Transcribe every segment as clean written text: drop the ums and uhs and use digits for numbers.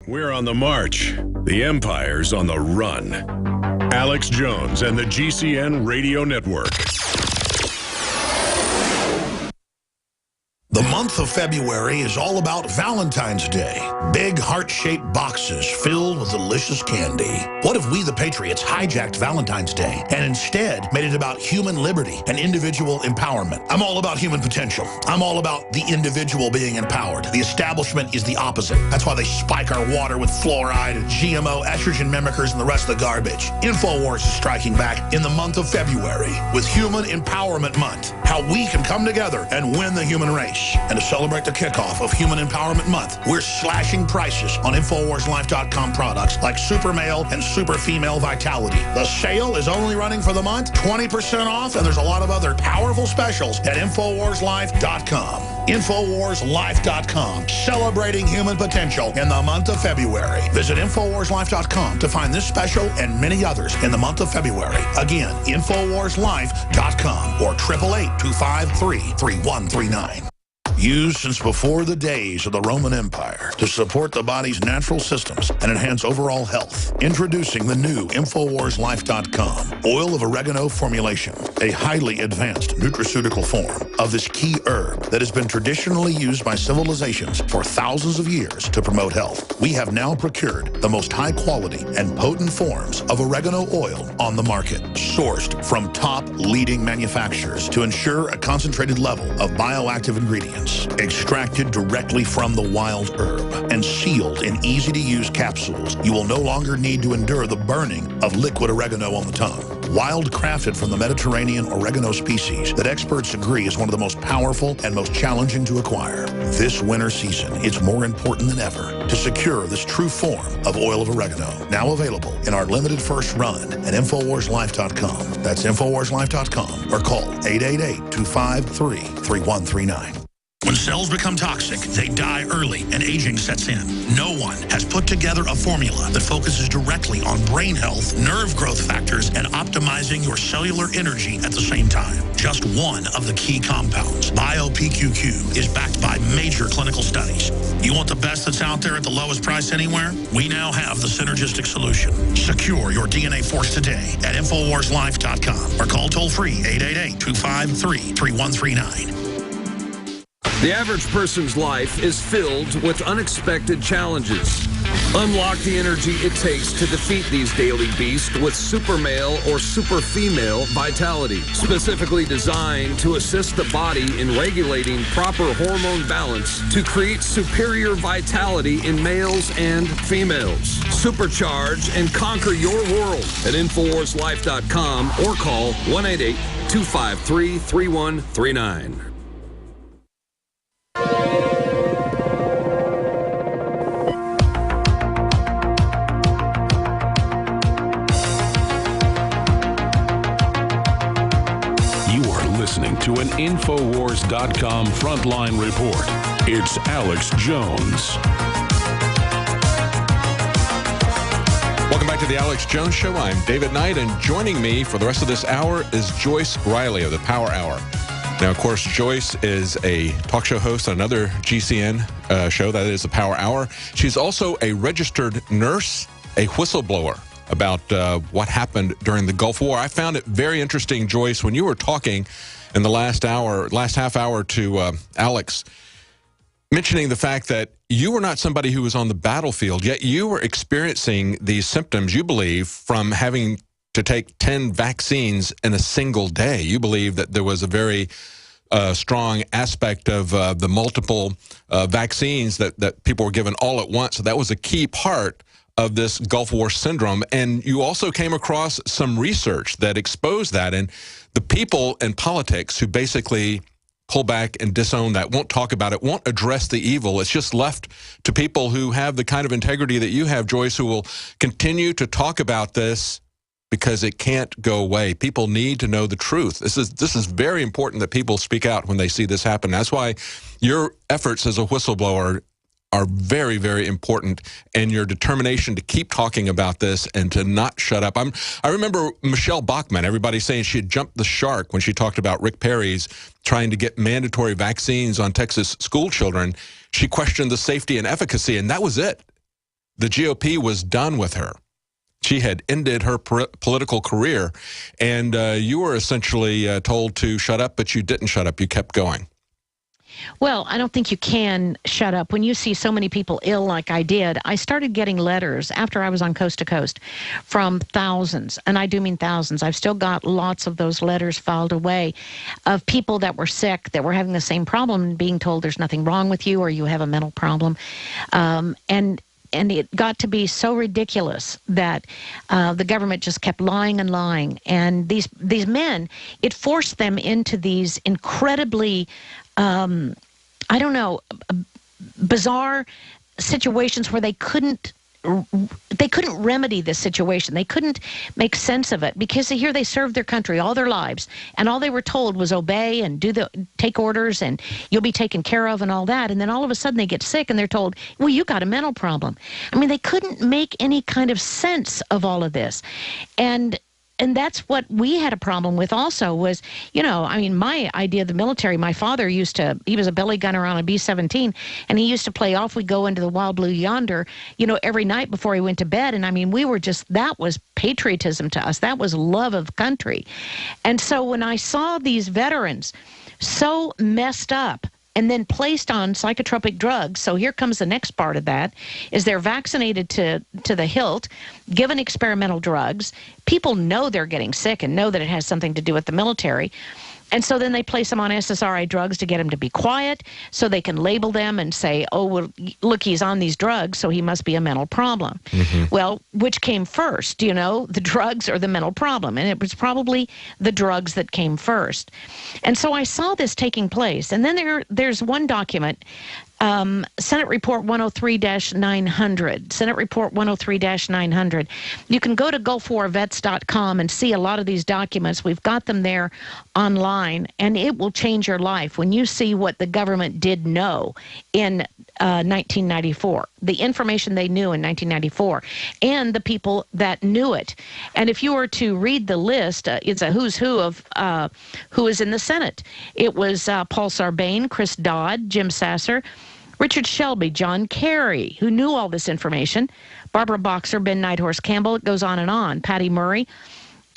We're on the march. The Empire's on the run. Alex Jones and the GCN Radio Network. The month of February is all about Valentine's Day. Big heart-shaped boxes filled with delicious candy. What if we, the Patriots, hijacked Valentine's Day and instead made it about human liberty and individual empowerment? I'm all about human potential. I'm all about the individual being empowered. The establishment is the opposite. That's why they spike our water with fluoride and GMO, estrogen mimickers, and the rest of the garbage. InfoWars is striking back in the month of February with Human Empowerment Month. How we can come together and win the human race. And to celebrate the kickoff of Human Empowerment Month, we're slashing prices on InfoWarsLife.com products like Super Male and Super Female Vitality. The sale is only running for the month, 20% off, and there's a lot of other powerful specials at InfoWarsLife.com. InfoWarsLife.com, celebrating human potential in the month of February. Visit InfoWarsLife.com to find this special and many others in the month of February. Again, InfoWarsLife.com or 888-253-3139. Used since before the days of the Roman Empire to support the body's natural systems and enhance overall health. Introducing the new InfoWarsLife.com Oil of Oregano formulation, a highly advanced nutraceutical form of this key herb that has been traditionally used by civilizations for thousands of years to promote health. We have now procured the most high quality and potent forms of oregano oil on the market, sourced from top leading manufacturers to ensure a concentrated level of bioactive ingredients. Extracted directly from the wild herb and sealed in easy-to-use capsules, you will no longer need to endure the burning of liquid oregano on the tongue. Wild crafted from the Mediterranean oregano species that experts agree is one of the most powerful and most challenging to acquire. This winter season, it's more important than ever to secure this true form of oil of oregano. Now available in our limited first run at InfoWarsLife.com. That's InfoWarsLife.com or call 888-253-3139. When cells become toxic, they die early and aging sets in. No one has put together a formula that focuses directly on brain health, nerve growth factors, and optimizing your cellular energy at the same time. Just one of the key compounds, BioPQQ, is backed by major clinical studies. You want the best that's out there at the lowest price anywhere? We now have the synergistic solution. Secure your DNA force today at InfoWarsLife.com or call toll-free 888-253-3139. The average person's life is filled with unexpected challenges. Unlock the energy it takes to defeat these daily beasts with Super Male or Super Female Vitality, specifically designed to assist the body in regulating proper hormone balance to create superior vitality in males and females. Supercharge and conquer your world at InfoWarsLife.com or call 1-888-253-3139. Listening to an InfoWars.com frontline report. It's Alex Jones. Welcome back to the Alex Jones Show. I'm David Knight, and joining me for the rest of this hour is Joyce Riley of the Power Hour. Now, of course, Joyce is a talk show host on another GCN show, that is the Power Hour. She's also a registered nurse, a whistleblower about what happened during the Gulf War. I found it very interesting, Joyce, when you were talking in the last half hour to Alex, mentioning the fact that you were not somebody who was on the battlefield, yet you were experiencing these symptoms, you believe, from having to take 10 vaccines in a single day. You believe that there was a very strong aspect of the multiple vaccines that people were given all at once. So that was a key part of this Gulf War syndrome. And you also came across some research that exposed that. And the people in politics who basically pull back and disown that, won't talk about it, won't address the evil. It's just left to people who have the kind of integrity that you have, Joyce, who will continue to talk about this because it can't go away. People need to know the truth. This is very important that people speak out when they see this happen. That's why your efforts as a whistleblower are very, very important, and your determination to keep talking about this and to not shut up. I remember Michelle Bachmann, everybody saying she had jumped the shark when she talked about Rick Perry's trying to get mandatory vaccines on Texas school children. She questioned the safety and efficacy, and that was it. the GOP was done with her. She had ended her political career, and you were essentially told to shut up, but you didn't shut up. You kept going. Well, I don't think you can shut up. When you see so many people ill like I did, I started getting letters after I was on Coast to Coast from thousands, and I do mean thousands. I've still got lots of those letters filed away of people that were sick, that were having the same problem, and being told there's nothing wrong with you or you have a mental problem. And it got to be so ridiculous that the government just kept lying and lying. And these men, it forced them into these incredibly, I don't know, bizarre situations where they couldn't remedy this situation. They couldn't make sense of it because here they served their country all their lives, and all they were told was obey and take orders, and you'll be taken care of and all that. And then all of a sudden they get sick and they're told, well, you got a mental problem. I mean, they couldn't make any kind of sense of all of this. And that's what we had a problem with also was, you know, I mean, my idea of the military, my father he was a belly gunner on a B-17, and he used to play Off We Go into the Wild Blue Yonder, you know, every night before he went to bed. And I mean, that was patriotism to us. That was love of country. And so when I saw these veterans so messed up, and then placed on psychotropic drugs. So here comes the next part of that, is they're vaccinated to the hilt, given experimental drugs. People know they're getting sick and know that it has something to do with the military. And so then they place them on SSRI drugs to get them to be quiet so they can label them and say, oh, well, look, he's on these drugs, so he must be a mental problem. Mm-hmm. Well, which came first, you know, the drugs or the mental problem? And it was probably the drugs that came first. And so I saw this taking place. And then there's one document, Senate Report 103-900, Senate Report 103-900. You can go to GulfWarVets.com and see a lot of these documents. We've got them there online, and it will change your life when you see what the government did know in 1994, the information they knew in 1994, and the people that knew it. And if you were to read the list, it's a who's who of who is in the Senate. It was Paul Sarbanes, Chris Dodd, Jim Sasser, Richard Shelby, John Kerry, who knew all this information, Barbara Boxer, Ben Nighthorse Campbell, it goes on, Patty Murray,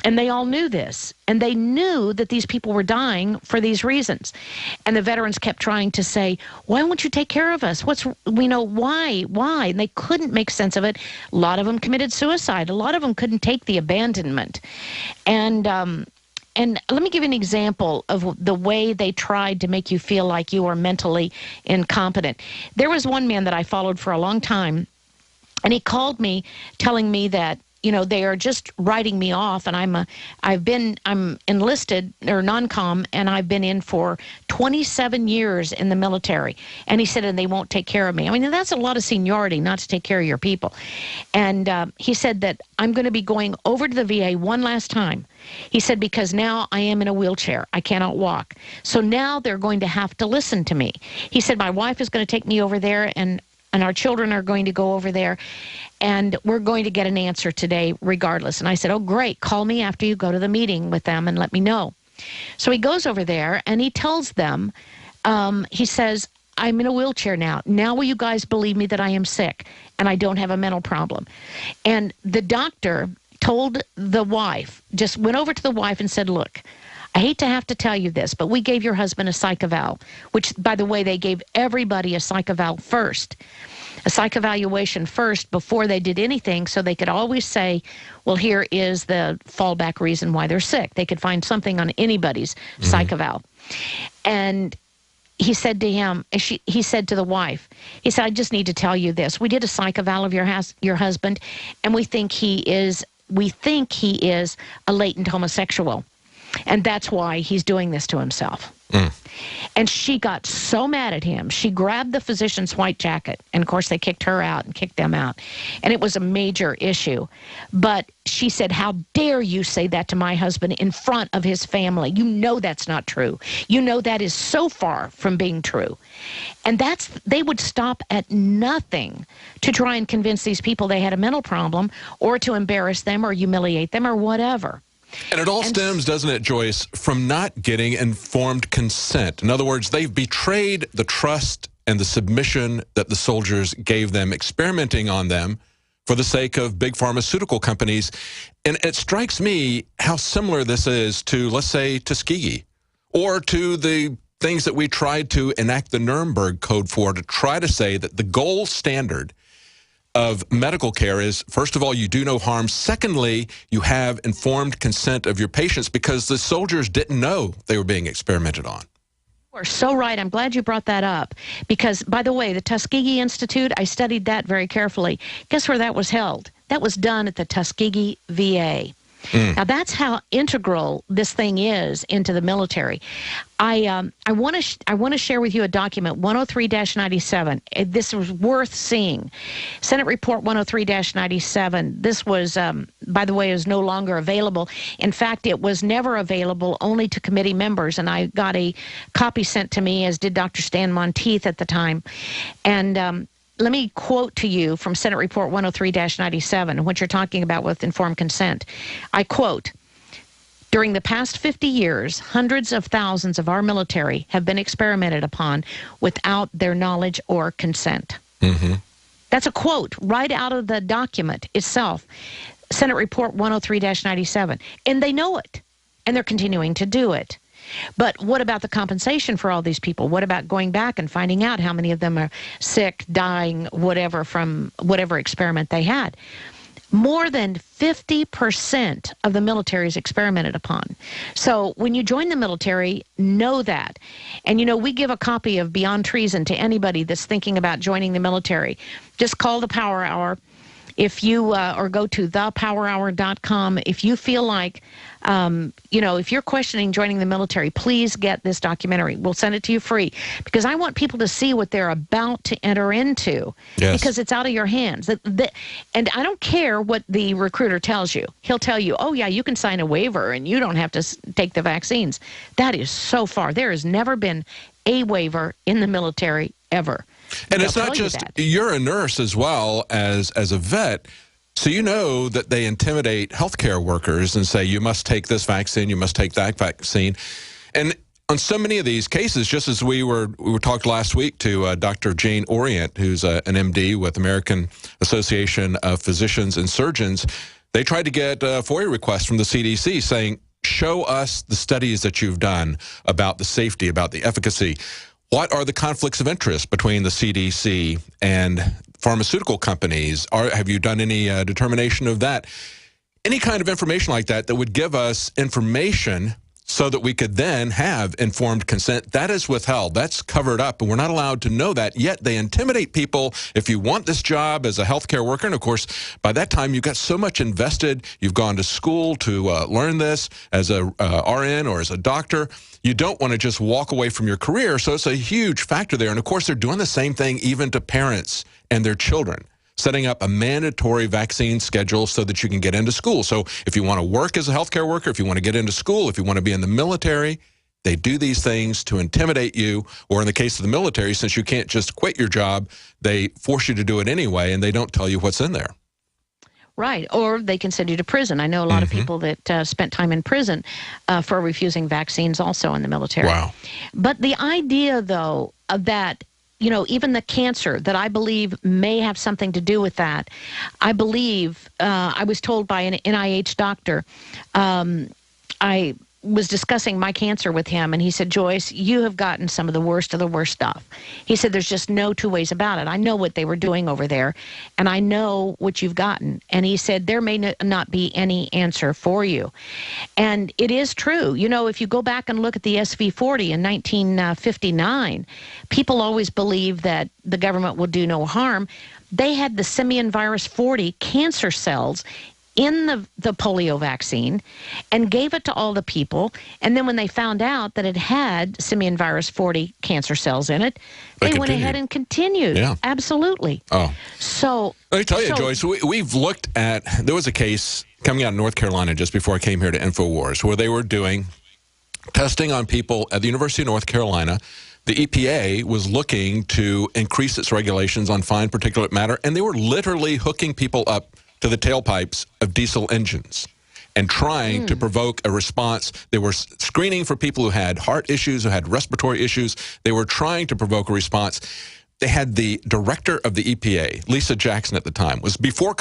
and they all knew this. And they knew that these people were dying for these reasons. And the veterans kept trying to say, why won't you take care of us? Why? And they couldn't make sense of it. A lot of them committed suicide. A lot of them couldn't take the abandonment. And let me give you an example of the way they tried to make you feel like you were mentally incompetent. There was one man that I followed for a long time, and he called me telling me that, you know, they are just writing me off, and I'm enlisted or non-com, and I've been in for 27 years in the military. And he said, and they won't take care of me. I mean, that's a lot of seniority not to take care of your people. And he said that I'm going to be going over to the VA one last time. He said, because now I am in a wheelchair. I cannot walk. So now they're going to have to listen to me. He said, my wife is going to take me over there, and our children are going to go over there, and we're going to get an answer today regardless. And I said, oh, great. Call me after you go to the meeting with them and let me know. So he goes over there, and he tells them, he says, I'm in a wheelchair now. Now will you guys believe me that I am sick and I don't have a mental problem? And the doctor told the wife, just went over to the wife and said, look, I hate to have to tell you this, but we gave your husband a psych eval, which, by the way, they gave everybody a psych eval first, a psych evaluation first before they did anything, so they could always say, well, here is the fallback reason why they're sick. They could find something on anybody's psych eval. And he said to him, he said to the wife, he said, I just need to tell you this. We did a psych eval of your husband, and we think he is a latent homosexual. And that's why he's doing this to himself. And she got so mad at him. She grabbed the physician's white jacket. And, of course, they kicked her out and kicked them out. And it was a major issue. But she said, how dare you say that to my husband in front of his family? You know that's not true. You know that is so far from being true. And they would stop at nothing to try and convince these people they had a mental problem or to embarrass them or humiliate them or whatever. And it all stems, doesn't it, Joyce, from not getting informed consent. In other words, they've betrayed the trust and the submission that the soldiers gave them, experimenting on them for the sake of big pharmaceutical companies. And it strikes me how similar this is to, let's say, Tuskegee, or to the things that we tried to enact the Nuremberg Code for, to try to say that the gold standard of medical care is, first of all, you do no harm. Secondly, you have informed consent of your patients, because the soldiers didn't know they were being experimented on. You are so right. I'm glad you brought that up, because, by the way, the Tuskegee Institute, I studied that very carefully. Guess where that was held? That was done at the Tuskegee VA. Now, that's how integral this thing is into the military. I want to share with you a document, 103-97. This was worth seeing. Senate Report 103-97. This was, by the way, is no longer available. In fact, it was never available, only to committee members, and I got a copy sent to me, as did Dr. Stan Monteith at the time. And let me quote to you from Senate Report 103-97, what you're talking about with informed consent. I quote, "During the past 50 years, hundreds of thousands of our military have been experimented upon without their knowledge or consent." That's a quote right out of the document itself, Senate Report 103-97. And they know it, and they're continuing to do it. But what about the compensation for all these people? What about going back and finding out how many of them are sick, dying, whatever, from whatever experiment they had? More than 50% of the military is experimented upon. So when you join the military, know that. And, you know, we give a copy of Beyond Treason to anybody that's thinking about joining the military. Just call the Power Hour. If you, or go to thepowerhour.com, if you feel like, you know, if you're questioning joining the military, please get this documentary. We'll send it to you free, because I want people to see what they're about to enter into, because it's out of your hands. And I don't care what the recruiter tells you. He'll tell you, oh, yeah, you can sign a waiver and you don't have to take the vaccines. That is so far. There has never been a waiver in the military ever. And it's not just, you're a nurse as well as a vet, so you know that they intimidate healthcare workers and say, you must take this vaccine, you must take that vaccine. And on so many of these cases, just as we were talked last week to Dr. Jane Orient, who's an MD with American Association of Physicians and Surgeons, they tried to get a FOIA request from the CDC saying, show us the studies that you've done about the safety, about the efficacy. What are the conflicts of interest between the CDC and pharmaceutical companies? Have you done any determination of that? Any kind of information like that that would give us information so that we could then have informed consent, that is withheld. That's covered up, and we're not allowed to know that. Yet they intimidate people. If you want this job as a healthcare worker, and of course, by that time, you've got so much invested. You've gone to school to learn this as a RN or as a doctor. You don't want to just walk away from your career, so it's a huge factor there. And of course, they're doing the same thing even to parents and their children, setting up a mandatory vaccine schedule so that you can get into school. So if you want to work as a healthcare worker, if you want to get into school, if you want to be in the military, they do these things to intimidate you, or in the case of the military, since you can't just quit your job, they force you to do it anyway, and they don't tell you what's in there. Right, or they can send you to prison. I know a lot of people that spent time in prison for refusing vaccines also in the military. Wow. But the idea, though, of that, you know, even the cancer that I believe may have something to do with that, I believe, I was told by an NIH doctor, I was discussing my cancer with him, and he said, Joyce, you have gotten some of the worst stuff. He said, there's just no two ways about it. I know what they were doing over there, and I know what you've gotten. And he said, there may not be any answer for you. And it is true. You know, if you go back and look at the SV40 in 1959, people always believed that the government will do no harm. They had the simian virus 40 cancer cells in the polio vaccine and gave it to all the people. And then when they found out that it had simian virus 40 cancer cells in it, they went ahead and continued. Yeah. Absolutely. Oh. So let me tell you, Joyce, we've looked at, there was a case coming out of North Carolina just before I came here to InfoWars where they were doing testing on people at the University of North Carolina. The EPA was looking to increase its regulations on fine particulate matter, and they were literally hooking people up to the tailpipes of diesel engines and trying to provoke a response. They were screening for people who had heart issues, who had respiratory issues. They were trying to provoke a response. They had the director of the EPA, Lisa Jackson at the time, was before